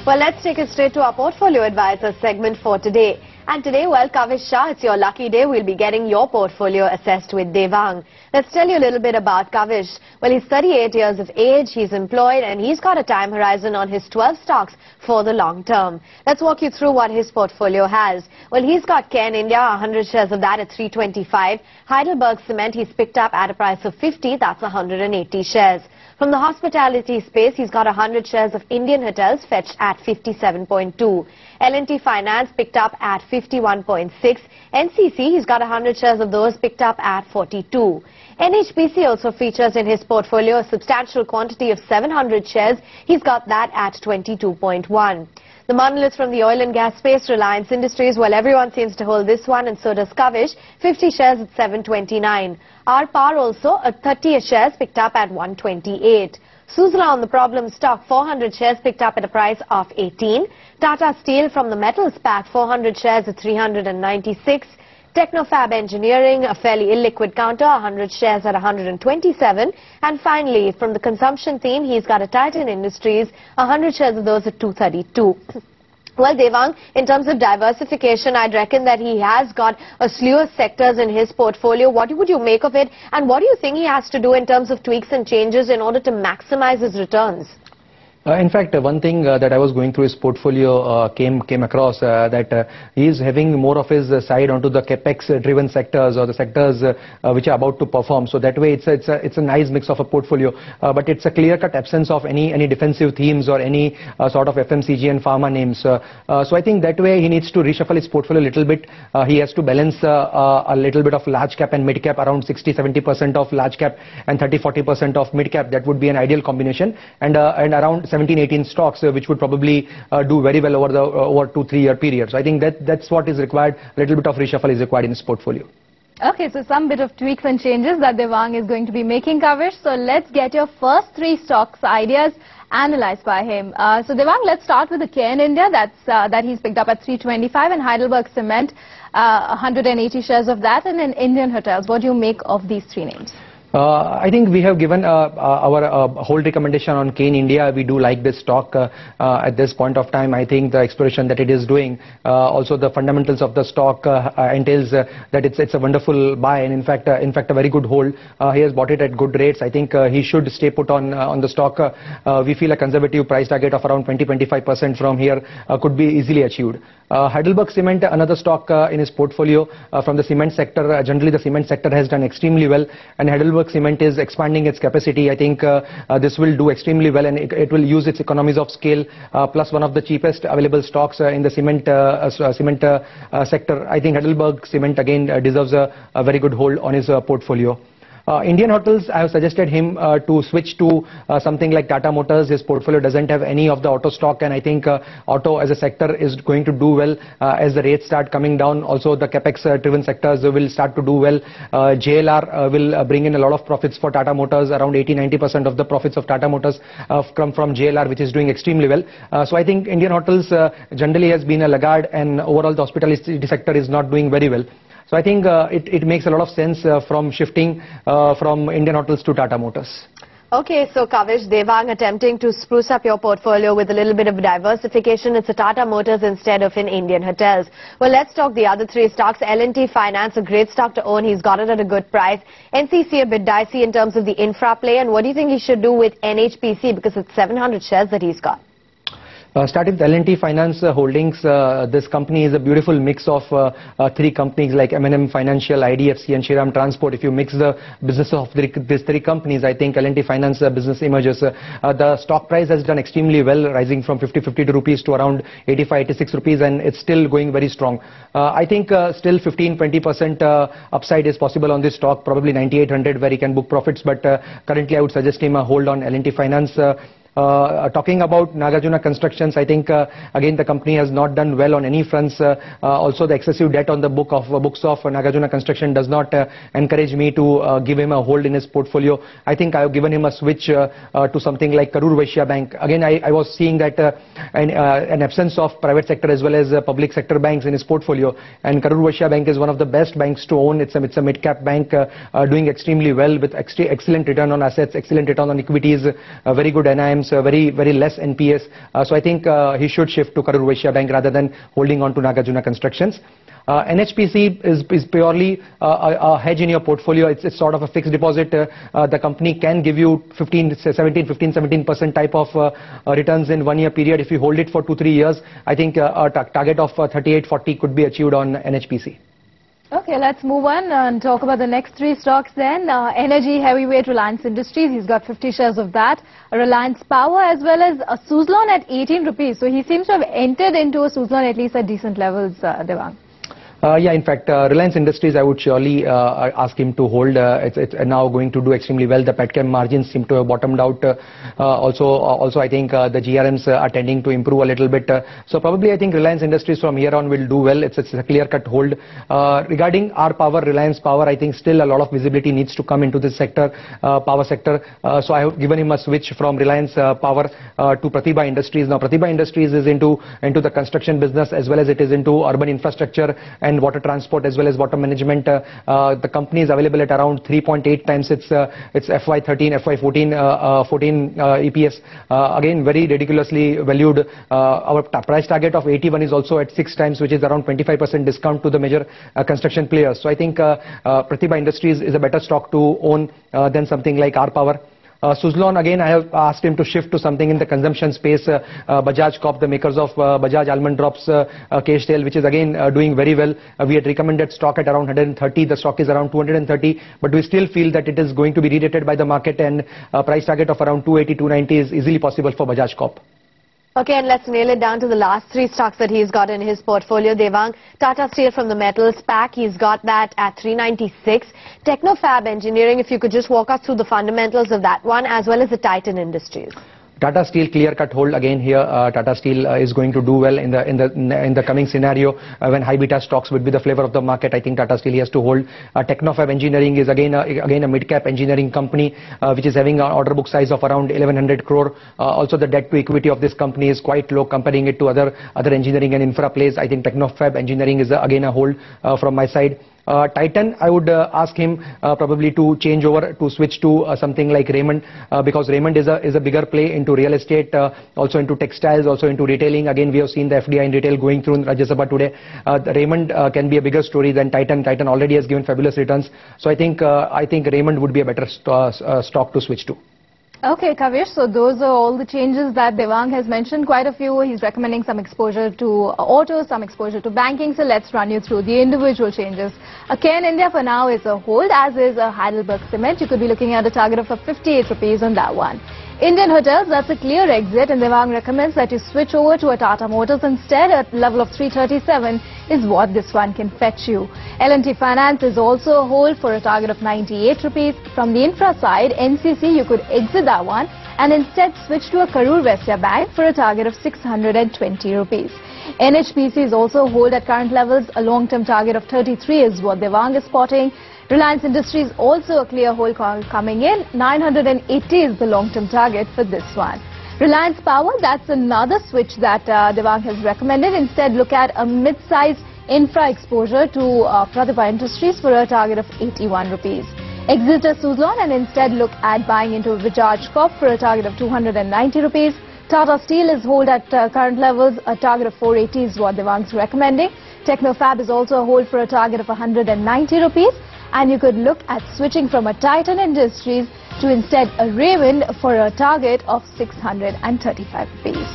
Well, let's take it straight to our Portfolio Advisor segment for today. And today, well, Kavish Shah, it's your lucky day. We'll be getting your portfolio assessed with Devang. Let's tell you a little bit about Kavish. Well, he's 38 years of age, he's employed, and he's got a time horizon on his 12 stocks for the long term. Let's walk you through what his portfolio has. Well, he's got Cairn India, 100 shares of that at 325. Heidelberg Cement, he's picked up at a price of 50, that's 180 shares. From the hospitality space, he's got 100 shares of Indian Hotels fetched at 57.2. L&T Finance picked up at 51.6. NCC, he's got 100 shares of those picked up at 42. NHPC also features in his portfolio a substantial quantity of 700 shares. He's got that at 22.1. The monolith from the oil and gas space, Reliance Industries, well, everyone seems to hold this one, and so does Kavish, 50 shares at 729. R-Power also, 30 shares picked up at 128. Suzlon on the problem stock, 400 shares picked up at a price of 18. Tata Steel from the metals pack, 400 shares at 396. Technofab Engineering, a fairly illiquid counter, 100 shares at 127. And finally, from the consumption theme, he's got a Titan Industries, 100 shares of those at 232. Well, Devang, in terms of diversification, I'd reckon that he has got a slew of sectors in his portfolio. What would you make of it? And what do you think he has to do in terms of tweaks and changes in order to maximize his returns? In fact, one thing that I was going through his portfolio came across that he is having more of his side onto the capex-driven sectors or the sectors which are about to perform. So that way, it's a nice mix of a portfolio, but it's a clear-cut absence of any defensive themes or any sort of FMCG and pharma names. So I think that way he needs to reshuffle his portfolio a little bit. He has to balance a little bit of large cap and mid cap, around 60-70% of large cap and 30-40% of mid cap. That would be an ideal combination, and around 17-18 stocks which would probably do very well over the over 2-3 year period. So I think that's what is required. A little bit of reshuffle is required in his portfolio. Okay, so some bit of tweaks and changes that Devang is going to be making, Kavish. So let's get your first 3 stocks ideas analyzed by him. So Devang, let's start with the Cairn India that he's picked up at 325, and Heidelberg Cement, 180 shares of that, and then Indian Hotels. What do you make of these 3 names? I think we have given our whole recommendation on Cairn India. We do like this stock at this point of time. I think the exploration that it is doing, also the fundamentals of the stock entails that it's a wonderful buy, and in fact a very good hold. He has bought it at good rates. I think he should stay put on the stock. We feel a conservative price target of around 20-25% from here could be easily achieved. Heidelberg Cement, another stock in his portfolio from the cement sector. Generally, the cement sector has done extremely well, and Heidelberg Cement is expanding its capacity. I think this will do extremely well, and it will use its economies of scale, plus one of the cheapest available stocks in the cement sector. I think Heidelberg Cement again deserves a very good hold on his portfolio. Indian Hotels, I have suggested him to switch to something like Tata Motors. His portfolio doesn't have any of the auto stock, and I think auto as a sector is going to do well as the rates start coming down. Also, the capex-driven sectors will start to do well. JLR will bring in a lot of profits for Tata Motors. Around 80-90% of the profits of Tata Motors come from JLR, which is doing extremely well. So I think Indian Hotels generally has been a laggard, and overall the hospitality sector is not doing very well. So I think it makes a lot of sense from shifting from Indian Hotels to Tata Motors. Okay, so Kavish, Devang attempting to spruce up your portfolio with a little bit of diversification. It's a Tata Motors instead of an Indian Hotels. Well, let's talk the other 3 stocks. L&T Finance, a great stock to own. He's got it at a good price. NCC, a bit dicey in terms of the infra play. And what do you think he should do with NHPC? Because it's 700 shares that he's got. Starting with L&T Finance Holdings, this company is a beautiful mix of 3 companies like M&M Financial, IDFC and Shriram Transport. If you mix the business of these 3 companies, I think L&T Finance business emerges. The stock price has done extremely well, rising from 50-52 rupees to around 85-86 rupees, and it's still going very strong. I think still 15-20% upside is possible on this stock, probably 9800 where he can book profits, but currently I would suggest him a hold on L&T Finance. Talking about Nagarjuna Constructions, I think again the company has not done well on any fronts. Also, the excessive debt on the books of Nagarjuna Construction does not encourage me to give him a hold in his portfolio. I think I have given him a switch to something like Karur Vysya Bank. Again, I was seeing that an absence of private sector as well as public sector banks in his portfolio, and Karur Vysya Bank is one of the best banks to own. It's a mid-cap bank doing extremely well with excellent return on assets, excellent return on equities, very good NIM. times very less NPS. So I think he should shift to Karur Vysya Bank rather than holding on to Nagarjuna Constructions. NHPC is purely a hedge in your portfolio. It's sort of a fixed deposit. The company can give you 15-17% type of returns in 1 year period. If you hold it for 2-3 years, I think a target of 38-40 could be achieved on NHPC. Okay, let's move on and talk about the next 3 stocks then. Energy heavyweight Reliance Industries, he's got 50 shares of that. Reliance Power as well as Suzlon at 18 rupees. So he seems to have entered into a Suzlon at least at decent levels, Devang. Yeah, in fact, Reliance Industries, I would surely ask him to hold. It's now going to do extremely well. The petchem margins seem to have bottomed out. Also, I think the GRMs are tending to improve a little bit. So probably I think Reliance Industries from here on will do well. It's a clear-cut hold. Regarding our power, Reliance Power, I think still a lot of visibility needs to come into this sector, power sector. So I have given him a switch from Reliance Power to Pratibha Industries. Now, Pratibha Industries is into the construction business as well as it is into urban infrastructure and water transport as well as water management. The company is available at around 3.8 times its FY13, FY14 EPS. Again, very ridiculously valued. Our price target of 81 is also at 6 times, which is around 25% discount to the major construction players. So I think Pratibha Industries is a better stock to own than something like R Power. Suzlon, again, I have asked him to shift to something in the consumption space. Bajaj Corp, the makers of Bajaj Almond Drops, Kesh Tail, which is again doing very well. We had recommended stock at around 130. The stock is around 230, but we still feel that it is going to be re-rated by the market, and price target of around 280, 290 is easily possible for Bajaj Corp. Okay, and let's nail it down to the last 3 stocks that he's got in his portfolio. Devang, Tata Steel from the metals pack, he's got that at 396. Technofab Engineering, if you could just walk us through the fundamentals of that one, as well as the Titan Industries. Tata Steel clear-cut hold again here. Tata Steel is going to do well in the coming scenario when high beta stocks would be the flavor of the market. I think Tata Steel has to hold. Technofab Engineering is again a mid-cap engineering company which is having an order book size of around 1100 crore. Also, the debt to equity of this company is quite low comparing it to other engineering and infra plays. I think Technofab Engineering is again a hold from my side. Titan, I would ask him probably to change over to switch to something like Raymond because Raymond is a bigger play into real estate, also into textiles, also into retailing. Again, we have seen the FDI in retail going through in Rajya Sabha today. Raymond can be a bigger story than Titan. Titan already has given fabulous returns. So I think Raymond would be a better stock to switch to. Okay, Kavish, so those are all the changes that Devang has mentioned, quite a few. He's recommending some exposure to auto, some exposure to banking. So let's run you through the individual changes. Cairn India for now is a hold, as is a Heidelberg Cement. You could be looking at a target of 58 rupees on that one. Indian Hotels, that's a clear exit, and Devang recommends that you switch over to a Tata Motors instead. At level of 337 is what this one can fetch you. L&T Finance is also a hold for a target of 98 rupees. From the infra side, NCC, you could exit that one and instead switch to a Karur Vysya Bank for a target of 620 rupees. NHPC is also a hold at current levels. A long-term target of 33 is what Devang is spotting. Reliance Industries also a clear hold coming in. 980 is the long-term target for this one. Reliance Power, that's another switch that Devang has recommended. Instead, look at a mid-sized infra exposure to Pratibha Industries for a target of 81 rupees. Exit a Suzlon and instead look at buying into Bajaj Corp for a target of 290 rupees. Tata Steel is hold at current levels. A target of 480 is what Devang's recommending. Technofab is also a hold for a target of 190 rupees. And you could look at switching from a Titan Industries to instead a Raymond for a target of 635 rupees.